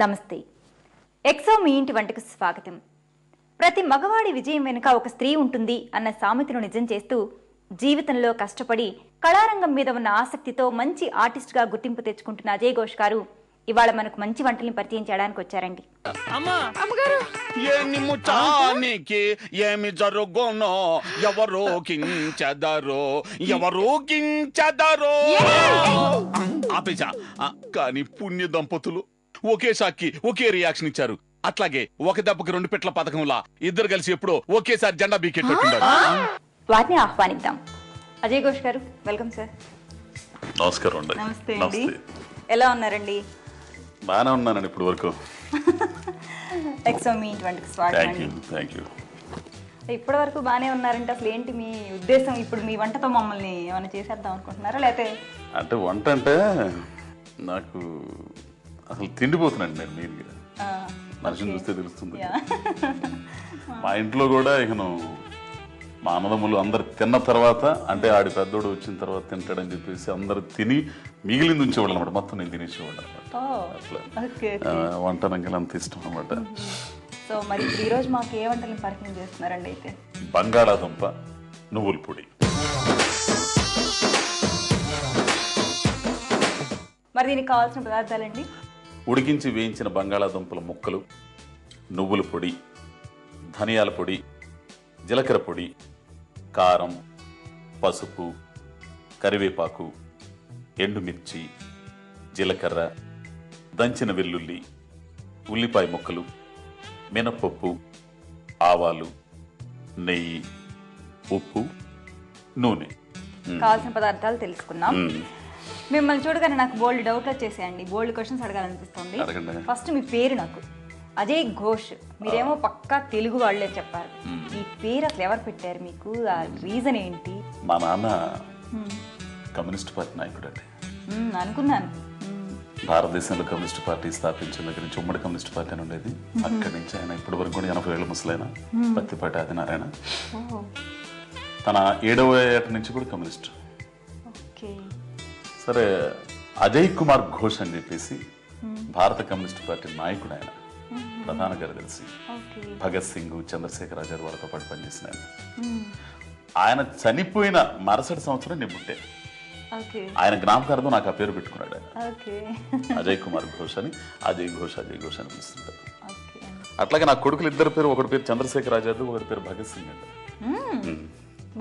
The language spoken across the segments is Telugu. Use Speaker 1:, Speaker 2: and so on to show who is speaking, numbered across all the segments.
Speaker 1: నమస్తే. ఎక్సో మీ ఇంటి వంటకు స్వాగతం. ప్రతి మగవాడి విజయం వెనుక ఒక స్త్రీ ఉంటుంది అన్న సామెతను నిజం చేస్తూ జీవితంలో కష్టపడి కళారంగం మీద ఉన్న ఆసక్తితో మంచి ఆర్టిస్ట్గా గుర్తింపు తెచ్చుకుంటున్న అజయ్ ఘోష్ గారు ఇవాళ మనకు మంచి వంటల్ని పరిచయం చేయడానికి వచ్చారండి.
Speaker 2: ఏమి జరుగునో ఎవరో కించెదరో ఆపేసా. కానీ పుణ్య దంపతులు ఒకే సాక్కి ఒకే రియాక్షన్ ఇచ్చారు. అట్లాగే ఒక దెబ్బకి రెండు పెట్ల పథకంలా ఇద్దరు కలిసి ఎప్పుడో ఒకేసారి జెండా బీకెట్టుకుంటారు.
Speaker 1: వారిని ఆహ్వానిద్దాం. అజయ్ ఘోష్ గారు, వెల్కమ్ సార్.
Speaker 2: నమస్కారం.
Speaker 1: నమస్తే అండి. ఎలా ఉన్నారండి?
Speaker 2: బాగానే ఉన్నానండి ఇప్పుడు వరకు.
Speaker 1: ఎక్సో మీ ఇంటి వంటకు స్వాగతం. ఇప్పటి వరకు బాగానే ఉన్నారంటే అసలు ఏంటి మీ ఉద్దేశం? ఇప్పుడు మీ వంటతో మమ్మల్ని ఏమైనా చేసేద్దాం అనుకుంటున్నారా? లేకపోతే
Speaker 2: అంటే వంట అంటే నాకు అసలు తిండిపోతున్నాండి. నేను మెయిన్గా మనిషిని చూస్తే తెలుస్తుంది. మా ఇంట్లో కూడా ఇక మా అన్నదమ్ములు అందరు తిన్న తర్వాత, అంటే ఆడి పెద్దోడు వచ్చిన తర్వాత తింటాడని చెప్పేసి అందరు తిని మిగిలింది ఉంచేవాళ్ళు అనమాట. మొత్తం నేను తినేసేవాళ్ళు అనమాట. అట్లా వంట నాకు అంత ఇష్టం అనమాట.
Speaker 1: సో మరి ఈ రోజు మాకు ఏ వంటలను పరిచయం చేస్తున్నారండి? అయితే
Speaker 2: బంగాళాదుంప నువ్వుల పొడి.
Speaker 1: మరి దీనికి కావాల్సిన పదార్థాలండి:
Speaker 2: ఉడికించి వేయించిన బంగాళాదుంపల ముక్కలు, నువ్వుల పొడి, ధనియాల పొడి, జీలకర్ర పొడి, కారం, పసుపు, కరివేపాకు, ఎండుమిర్చి, జీలకర్ర, దంచిన వెల్లుల్లి, ఉల్లిపాయ ముక్కలు, మినపప్పు, ఆవాలు, నెయ్యి, ఉప్పు, నూనె.
Speaker 1: కావాల్సిన పదార్థాలు తెలుసుకున్నాం. మిమ్మల్ని చూడగానే నాకు బోల్డ్ డౌట్లు వచ్చేసాయండి. బోల్డ్ క్వశ్చన్స్ అడగాలనిపిస్తుంది. ఫస్ట్ మీ పేరు నాకు అజయ్ ఘోష్. మీరేమో పక్కా తెలుగు వాళ్ళే చెప్పారు. ఈ పేరు అసలు ఎవరు పెట్టారు మీకు? ఆ రీజన్ ఏంటి?
Speaker 2: మా నాన్న కమ్యూనిస్ట్ పార్టీ నాయకుడు అండి.
Speaker 1: అనుకున్నాను.
Speaker 2: భారతదేశంలో కమ్యూనిస్ట్ పార్టీ స్థాపించిన దగ్గర నుంచి ఉమ్మడి కమ్యూనిస్ట్ పార్టీ అని ఉండేది. అక్కడి నుంచి ఆయన ఇప్పటి వరకు కూడా 80 ఏళ్ళ ముసలైన పత్తిపాటి ఆదినారాయణ. తన 7వ ఏట నుంచి కూడా కమ్యూనిస్ట్. సరే, అజయ్ కుమార్ ఘోష్ అని చెప్పేసి భారత కమ్యూనిస్ట్ పార్టీ నాయకుడు ఆయన. ప్రధాన కార్యదర్శి భగత్ సింగ్, చంద్రశేఖర్ ఆజాద్ వాళ్ళతో పాటు పనిచేసిన ఆయన చనిపోయిన మరుసటి సంవత్సరం నేను పుట్టే. ఆయన జ్ఞాపకార్థం నాకు ఆ పేరు పెట్టుకున్నాడు ఆయన. అజయ్ కుమార్ ఘోష్ అని, అజయ్ ఘోష్ అని పిలుస్తుంటారు. అట్లాగే నా కొడుకులు ఇద్దరు పేరు, ఒకటి పేరు చంద్రశేఖర్ ఆజాద్, ఒకటి పేరు భగత్ సింగ్ అండి.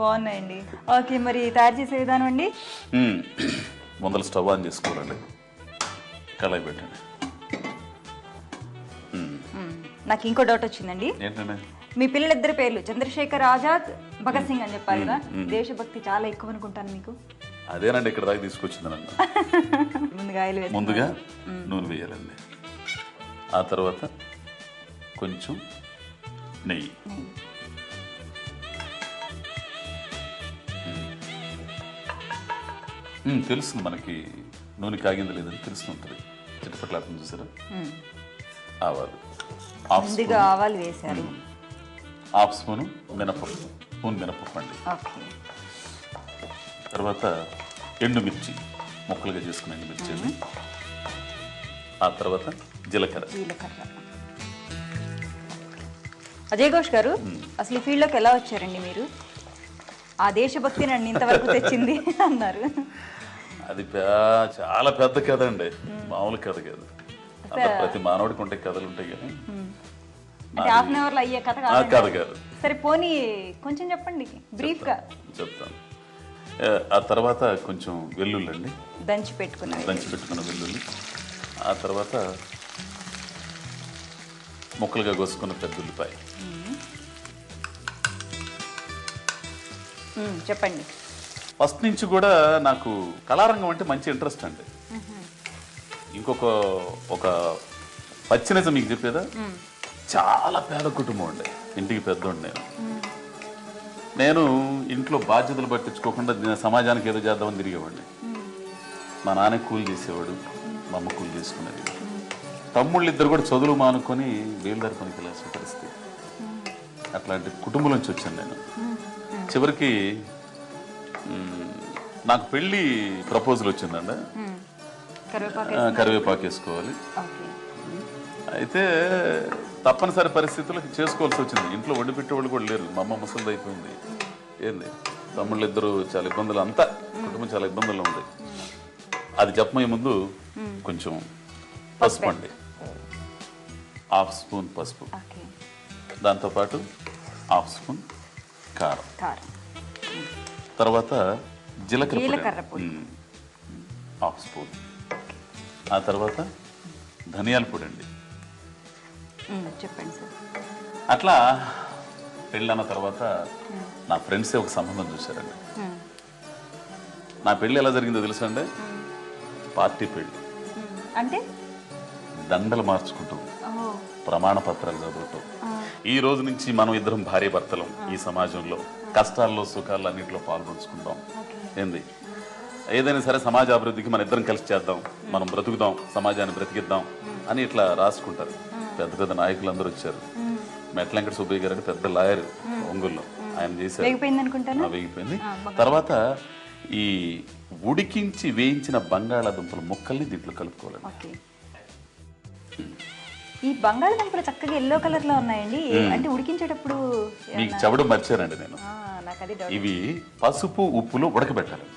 Speaker 1: బాగున్నాయండి. ఓకే, మరి తయారు చేసే విధానం అండి?
Speaker 2: ముందర స్టవ్ ఆన్ చేసుకోవాలండి. కళాయి పెట్టండి.
Speaker 1: నాకు ఇంకో డౌట్ వచ్చిందండి.
Speaker 2: ఏంటండి?
Speaker 1: మీ పిల్లలిద్దరి పేర్లు చంద్రశేఖర్ ఆజాద్, భగత్ సింగ్ అని చెప్పారు కదా. దేశభక్తి చాలా ఎక్కువ అనుకుంటాను మీకు.
Speaker 2: అదేనండి ఇక్కడ దాకా తీసుకొచ్చింది నన్ను. ముందుగా నూనె వేయాలండి. ఆ తర్వాత కొంచెం నెయ్యి. తెలుస్తుంది మనకి నూనె కాగింది లేదని తెలుస్తుంటుంది. చిట్టపట్లాడుతుంది చూసారా. ఆవాలు
Speaker 1: ఆవాలు వేశారు.
Speaker 2: హాఫ్ స్పూన్ మినపప్పు, మినపప్పు అండి. తర్వాత ఎండుమిర్చి ముక్కలుగా చేసుకున్న ఎండుమిర్చి అండి. ఆ తర్వాత జీలకర్ర.
Speaker 1: అజయ్ ఘోష్ గారు, అసలు ఈ ఫీల్డ్లోకి ఎలా వచ్చారండి మీరు? ఆ దేశభక్తి నన్ను ఇంతవరకు తెచ్చింది అన్నారు.
Speaker 2: అది చాలా పెద్ద కథ అండి, మామూలు కథ కాదు. ప్రతి మానవుడికి ఉంటే కథలు ఉంటాయి కానీ
Speaker 1: హాఫ్ అన్ అవర్ లో అయ్యే కథ
Speaker 2: కాదు.
Speaker 1: సరే, పోనీ కొంచెం చెప్పండి బ్రీఫ్ గా.
Speaker 2: చెప్తాను. ఆ తర్వాత కొంచెం వెల్లుల్లి అండి, దంచి పెట్టుకున్న వెల్లుల్లి. ఆ తర్వాత ముక్కలుగా కోసుకున్న పెద్ద ఉల్లిపాయ.
Speaker 1: చెప్పండి.
Speaker 2: ఫస్ట్ నుంచి కూడా నాకు కళారంగం అంటే మంచి ఇంట్రెస్ట్ అండి. ఒక పచ్చినైతే మీకు చెప్పేదా, చాలా పేద కుటుంబం అండి. ఇంటికి పెద్దోండి నేను ఇంట్లో బాధ్యతలు పట్టించుకోకుండా సమాజానికి ఏదో చేద్దామని తిరిగేవాడిని. మా నాన్న కూలి చేసేవాడు, మా అమ్మ కూలి చేసుకునేది. తమ్ముళ్ళు ఇద్దరు కూడా చదువులు మానుకొని బేల్దారి పనికి వెళ్ళాల్సిన పరిస్థితి. అట్లాంటి కుటుంబం నుంచి వచ్చాను నేను. చివరికి నాకు పెళ్లి ప్రపోజల్ వచ్చిందండి. కరివేపాకు వేసుకోవాలి. అయితే తప్పనిసరి పరిస్థితులకు చేసుకోవాల్సి వచ్చింది. ఇంట్లో వండి పెట్టేవాళ్ళు కూడా లేరు. మా అమ్మ ముసలిది అయిపోయింది. ఏంది తమ్ముళ్ళు ఇద్దరు చాలా ఇబ్బందులు, అంతా కుటుంబం చాలా ఇబ్బందుల్లో ఉంది. అది చెప్పబోయే ముందు కొంచెం పసుపు అండి, హాఫ్ స్పూన్ పసుపు, దాంతోపాటు హాఫ్ స్పూన్ కారం, తర్వాత జీలకర్ర పొడి హాఫ్ స్పూన్, ఆ తర్వాత ధనియాల పొడి అండి.
Speaker 1: చెప్పండి సార్.
Speaker 2: అట్లా పెళ్ళన్న తర్వాత నా ఫ్రెండ్సే ఒక సంబంధం చూశారండి. నా పెళ్ళి ఎలా జరిగిందో తెలుసా అండి? పార్టీ పెళ్ళి.
Speaker 1: అంటే
Speaker 2: దండలు మార్చుకుంటాం, ప్రమాణ పత్రాలు చదువుతాం. ఈ రోజు నుంచి మనం ఇద్దరం భార్య భర్తలం, ఈ సమాజంలో కష్టాల్లో సుఖాల్లో అన్నింటిలో పాల్పంచుకుందాం. ఏంది ఏదైనా సరే సమాజ అభివృద్ధికి మన ఇద్దరం కలిసి చేద్దాం, మనం బ్రతుకుదాం, సమాజాన్ని బ్రతికిద్దాం అని ఇట్లా రాసుకుంటారు. పెద్ద పెద్ద నాయకులు అందరూ వచ్చారు. మెట్ల వెంకట సుబ్బయ్య గారు అంటే పెద్ద లాయర్ ఒంగోలులో, ఆయన చేశారు. వేగిపోయింది. తర్వాత ఈ ఉడికించి వేయించిన బంగాళాదుంపల ముక్కల్ని దీంట్లో కలుపుకోవాలండి.
Speaker 1: ఈ బంగాళాదుంపలు చక్కగా ఎల్లో కలర్ లో ఉన్నాయండి. అంటే ఉడికించేటప్పుడు
Speaker 2: మీకు చెప్పడం మర్చానండి నేను. ఇవి పసుపు ఉప్పులో ఉడకబెట్టాలండి.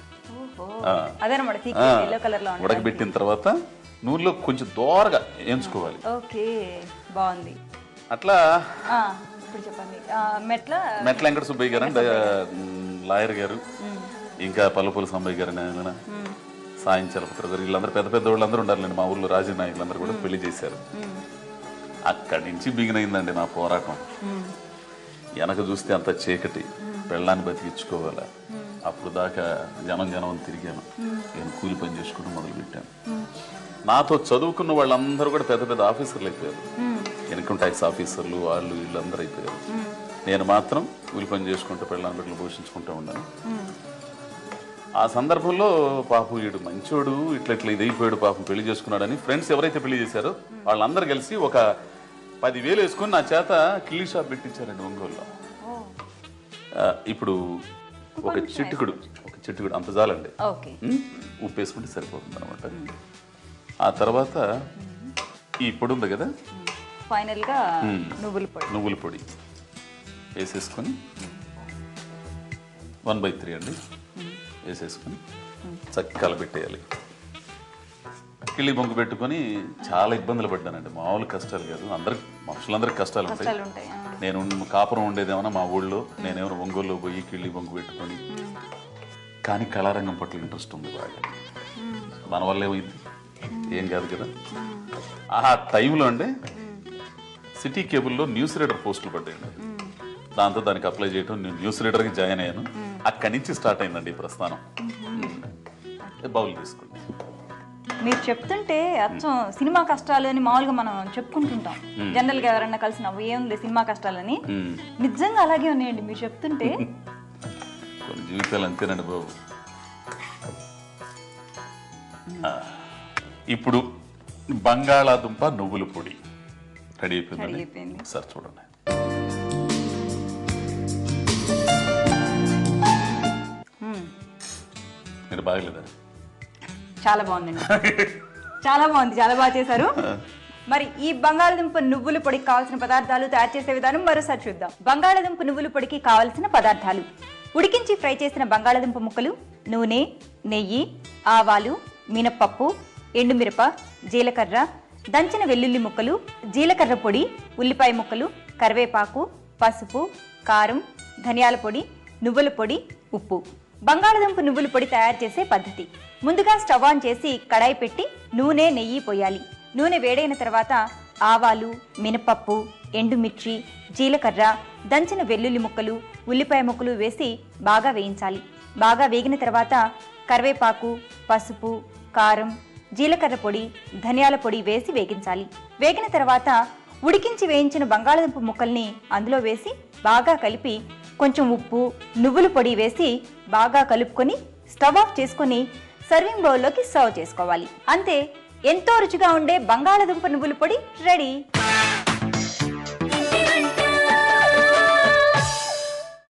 Speaker 2: ఉడకబెట్టిన తర్వాత నూనెలో కొంచెం దోరగా వేయించుకోవాలి.
Speaker 1: ఓకే, బాగుంది.
Speaker 2: అట్లా
Speaker 1: ఇప్పుడు చెప్పండి.
Speaker 2: మెట్ల వెంకట సుబ్బయ్య గారు అంటే లాయర్ గారు, ఇంకా పల్లపూల సంబయ్య గారు, ఆయన సాయం చలపత్ర గారు, వీళ్ళందరూ పెద్ద పెద్ద వాళ్ళందరూ ఉండాలండి. మా ఊళ్ళో రాజీ నాయకులందరూ కూడా పెళ్లి చేశారు. అక్కడి నుంచి బిగిన్ అయిందండి నా పోరాటం. వెనక చూస్తే అంత చీకటి, పెళ్ళాన్ని బతికించుకోవాలా. అప్పుడు దాకా జనం తిరిగాను. నేను కూలి పని చేసుకుంటూ మొదలు పెట్టాను. నాతో చదువుకున్న వాళ్ళందరూ కూడా పెద్ద పెద్ద ఆఫీసర్లు అయిపోయారు. ఇన్కమ్ ట్యాక్స్ ఆఫీసర్లు, వాళ్ళు వీళ్ళందరూ అయిపోయారు. నేను మాత్రం కూలి పని చేసుకుంటూ పెళ్ళాన్ని బిడ్డలు పోషించుకుంటూ ఉన్నాను. ఆ సందర్భంలో పాపం వీడు మంచోడు, ఇట్లా ఇది అయిపోయాడు, పాపం పెళ్లి చేసుకున్నాడని ఫ్రెండ్స్ ఎవరైతే పెళ్లి చేశారో వాళ్ళందరూ కలిసి ఒక 10,000 వేసుకుని నా చేత కిల్లీ షాప్ పెట్టించారండి ఒంగోలులో. ఇప్పుడు ఒక చిట్టుకుడు అంత చాలండి, ఉప్పు వేసుకుంటే సరిపోతుంది అనమాట. ఆ తర్వాత ఈ పొడి ఉంది కదా,
Speaker 1: ఫైనల్ గా
Speaker 2: నువ్వుల పొడి వేసేసుకొని 1/3 అండి వేసేసుకొని చక్కగా కలబెట్టేయాలి. కిళ్ళి బొంగు పెట్టుకొని చాలా ఇబ్బందులు పడ్డానండి. మామూలు కష్టాలు కాదు, మనుషులందరికి కష్టాలు ఉంటాయి. నేను కాపురం ఉండేదేమన్నా మా ఊళ్ళో, నేనేమైనా ఒంగోలులో పోయి కిళ్ళి బొంగు పెట్టుకొని, కానీ కళారంగం పట్ల ఇంట్రెస్ట్ ఉంది బాగా. మన వల్ల ఏమైంది, ఏం కాదు కదా. ఆ టైంలో అండి సిటీ కేబుల్లో న్యూస్ రీడర్ పోస్టులు పడ్డాయండి. దాంతో దానికి అప్లై చేయడం, నేను న్యూస్ రీడర్కి జాయిన్ అయ్యాను. అక్కడి నుంచి స్టార్ట్ అయిందండి ఈ ప్రస్థానం. బౌల్ తీసుకోండి.
Speaker 1: మీరు చెప్తుంటే అచ్చం సినిమా కష్టాలు అని మామూలుగా మనం చెప్పుకుంటుంటాం జనరల్ గా, ఎవరన్నా కలిసిన ఏముంది సినిమా కష్టాలని. నిజంగా అలాగే ఉన్నాయండి మీరు చెప్తుంటే.
Speaker 2: కొన్ని జీవితాలు అంతేనండి బాబు. ఇప్పుడు బంగాళాదుంప నువ్వుల పొడి రెడీ అయిపోయింది సార్, చూడండి. మీరు బాగలేదా?
Speaker 1: చాలా బాగుందండి, చాలా బాగుంది, చాలా బాగా చేశారు. మరి ఈ బంగాళదుంప నువ్వుల పొడికి కావాల్సిన పదార్థాలు, తయారు చేసే విధానం మరోసారి చూద్దాం. బంగాళదుంప నువ్వుల పొడికి కావలసిన పదార్థాలు: ఉడికించి ఫ్రై చేసిన బంగాళదుంప ముక్కలు, నూనె, నెయ్యి, ఆవాలు, మినప్పప్పు, ఎండుమిరప, జీలకర్ర, దంచిన వెల్లుల్లి ముక్కలు, జీలకర్ర పొడి, ఉల్లిపాయ ముక్కలు, కరివేపాకు, పసుపు, కారం, ధనియాల పొడి, నువ్వుల పొడి, ఉప్పు. బంగాళదుంప నువ్వుల పొడి తయారు చేసే పద్ధతి: ముందుగా స్టవ్ ఆన్ చేసి కడాయి పెట్టి నూనె, నెయ్యి పోయాలి. నూనె వేడైన తర్వాత ఆవాలు, మినపప్పు, ఎండుమిర్చి, జీలకర్ర, దంచిన వెల్లుల్లి ముక్కలు, ఉల్లిపాయ ముక్కలు వేసి బాగా వేయించాలి. బాగా వేగిన తర్వాత కరివేపాకు, పసుపు, కారం, జీలకర్ర పొడి, ధనియాల పొడి వేసి వేగించాలి. వేగిన తర్వాత ఉడికించి వేయించిన బంగాళదుంప ముక్కల్ని అందులో వేసి బాగా కలిపి కొంచెం ఉప్పు, నువ్వుల పొడి వేసి బాగా కలుపుకొని స్టవ్ ఆఫ్ చేసుకొని సర్వింగ్ బౌల్లోకి సర్వ్ చేసుకోవాలి. అంతే, ఎంతో రుచిగా ఉండే బంగాళదుంప నువ్వుల పొడి రెడీ.